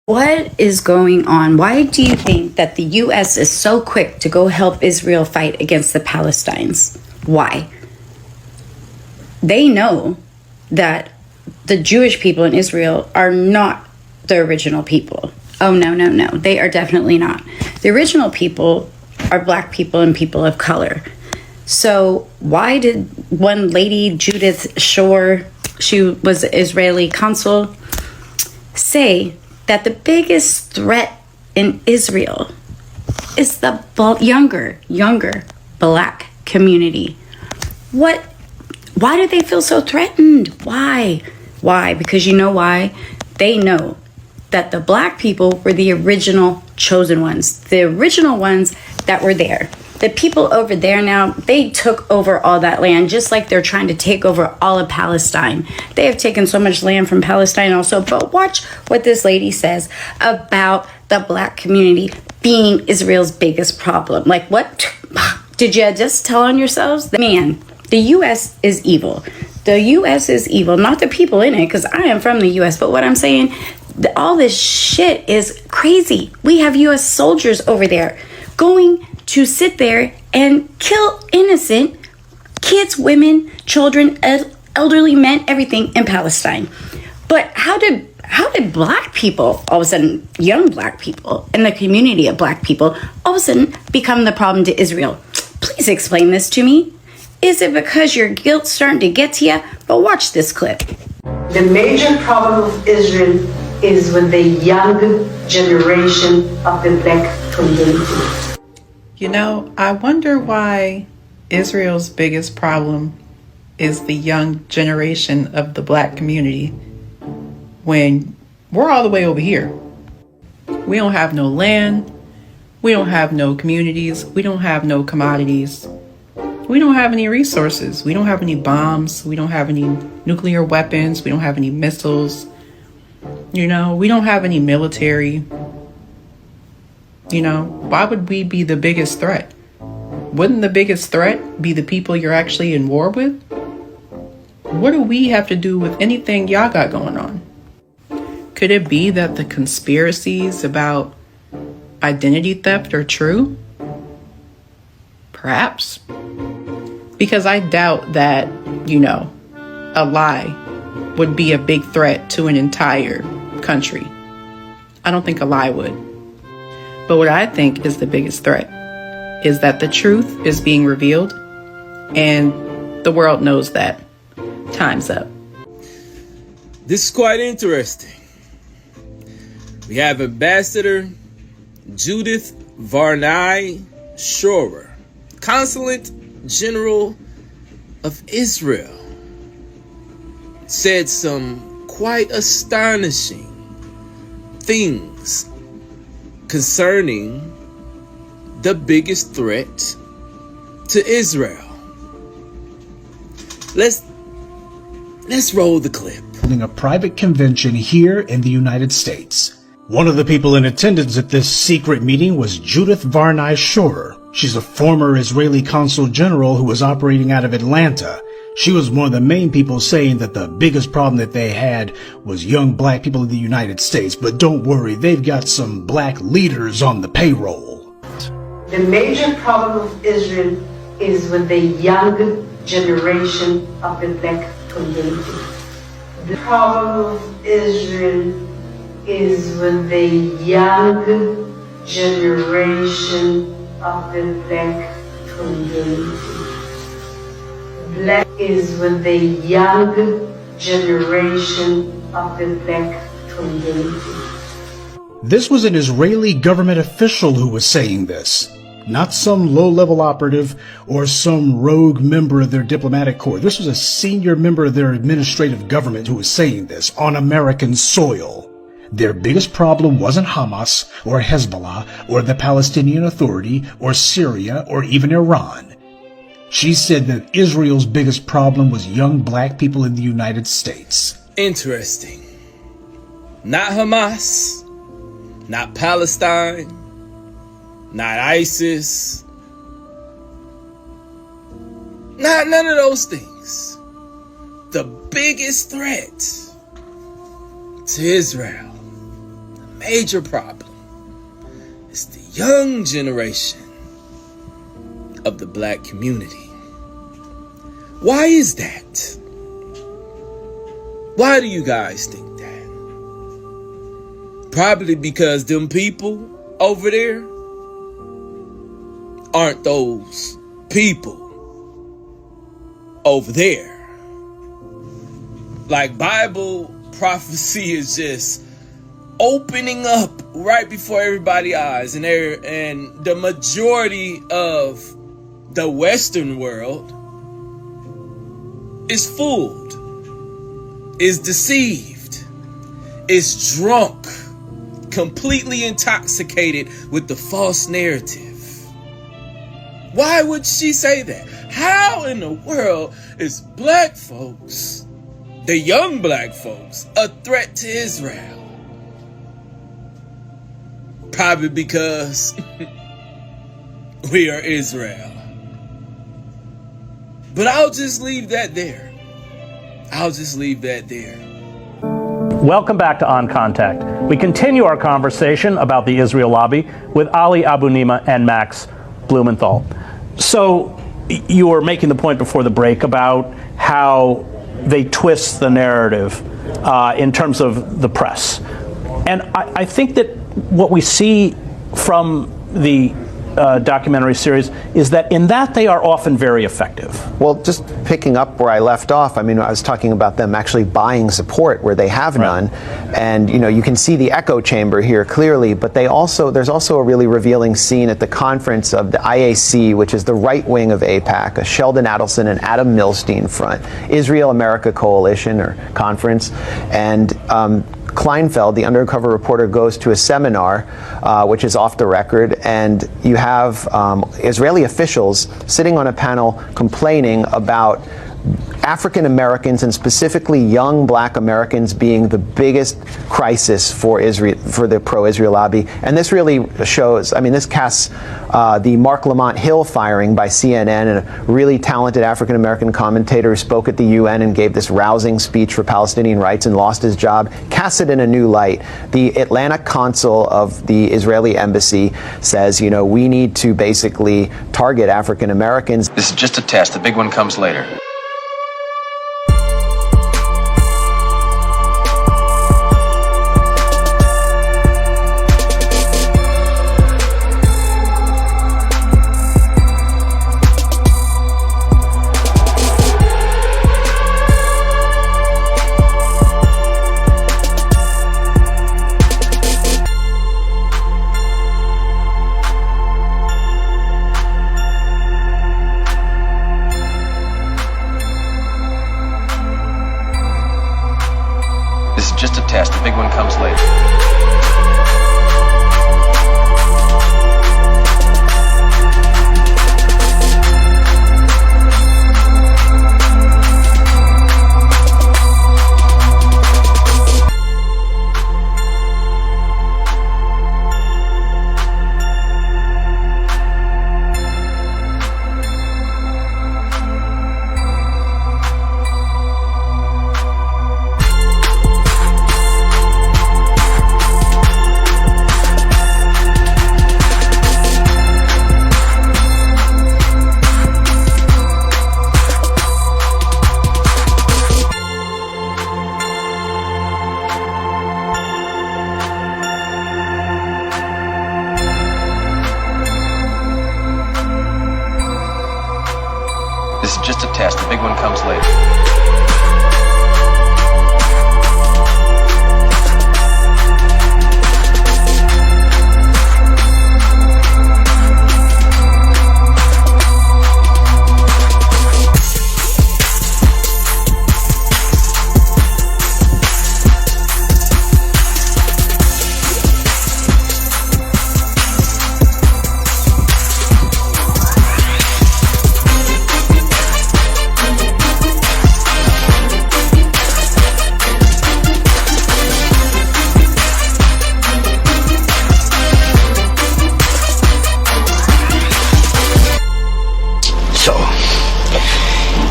What is going on? Why do you think that the U.S. is so quick to go help Israel fight against the Palestinians? Why? They know that the Jewish people in Israel are not the original people. Oh, no, no, no. They are definitely not. The original people are Black people and people of color. So why did one lady, Judith Shore, she was the Israeli consul, say that the biggest threat in Israel is the younger Black community? Why do they feel so threatened? Why? Because you know why? They know that the Black people were the original chosen ones, the original ones that were there. The people over there now, they took over all that land, just like they're trying to take over all of Palestine. They have taken so much land from Palestine also. But watch what this lady says about the Black community being Israel's biggest problem. Like, what? Did you just tell on yourselves? Man, the U.S. is evil. The U.S. is evil, not the people in it, because I am from the U.S. But what I'm saying, all this shit is crazy. We have U.S. soldiers over there going to sit there and kill innocent kids, women, children, elderly men, everything in Palestine. But how did Black people, all of a sudden, young Black people, and the community of Black people, all of a sudden become the problem to Israel? Please explain this to me. Is it because your guilt's starting to get to you? But watch this clip. The major problem of Israel is with the young generation of the Black community. You know, I wonder why Israel's biggest problem is the young generation of the Black community when we're all the way over here. We don't have no land. We don't have no communities. We don't have no commodities. We don't have any resources. We don't have any bombs. We don't have any nuclear weapons. We don't have any missiles. You know, we don't have any military. You know, why would we be the biggest threat? Wouldn't the biggest threat be the people you're actually in war with? What do we have to do with anything y'all got going on? Could it be that the conspiracies about identity theft are true? Perhaps. Because I doubt that, you know, a lie would be a big threat to an entire country. I don't think a lie would. But what I think is the biggest threat is that the truth is being revealed and the world knows that. Time's up. This is quite interesting. We have Ambassador Judith Varney Shore, Consulate General of Israel, said some quite astonishing things concerning the biggest threat to Israel. Let's roll the clip. Holding a private convention here in the United States. One of the people in attendance at this secret meeting was Judith Varney Shore. She's a former Israeli consul general who was operating out of Atlanta. She was one of the main people saying that the biggest problem that they had was young Black people in the United States. But don't worry, they've got some Black leaders on the payroll. The major problem of Israel is with the young generation of the Black community. The problem of Israel is with the young generation of the Black community. Black is with the young generation of the Black community. This was an Israeli government official who was saying this, not some low-level operative or some rogue member of their diplomatic corps. This was a senior member of their administrative government who was saying this on American soil. Their biggest problem wasn't Hamas or Hezbollah or the Palestinian Authority or Syria or even Iran. She said that Israel's biggest problem was young Black people in the United States. Interesting. Not Hamas, not Palestine, not ISIS, not none of those things. The biggest threat to Israel, major problem is the young generation of the black community. Why is that? Why do you guys think that? Probably because them people over there aren't those people over there. Like, Bible prophecy is just opening up right before everybody's eyes, and the majority of the Western world is fooled, is deceived, is drunk, completely intoxicated with the false narrative. Why would she say that? How in the world is black folks, the young black folks, a threat to Israel? Probably because we are Israel. But I'll just leave that there. Welcome back to On Contact. We continue our conversation about the Israel lobby with Ali Abu-Nima and Max Blumenthal. So you were making the point before the break about how they twist the narrative in terms of the press. And I think that what we see from the documentary series is that in that they are often very effective. Well, just picking up where I left off, I mean, I was talking about them actually buying support where they have none. And, you know, you can see the echo chamber here clearly, but there's also a really revealing scene at the conference of the IAC, which is the right wing of AIPAC, a Sheldon Adelson and Adam Milstein front, Israel-America Coalition or conference. And Kleinfeld, the undercover reporter, goes to a seminar, which is off the record, and you have Israeli officials sitting on a panel complaining about African Americans and specifically young black Americans being the biggest crisis for Israel, for the pro-Israel lobby. And this really shows, I mean, this casts the Mark Lamont Hill firing by CNN, and a really talented African American commentator who spoke at the UN and gave this rousing speech for Palestinian rights and lost his job, casts it in a new light. The Atlanta consul of the Israeli embassy says, you know, we need to basically target African Americans. This is just a test. The big one comes later. This is just a test. The big one comes later. This is just a test. The big one comes later.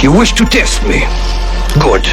You wish to test me? Good.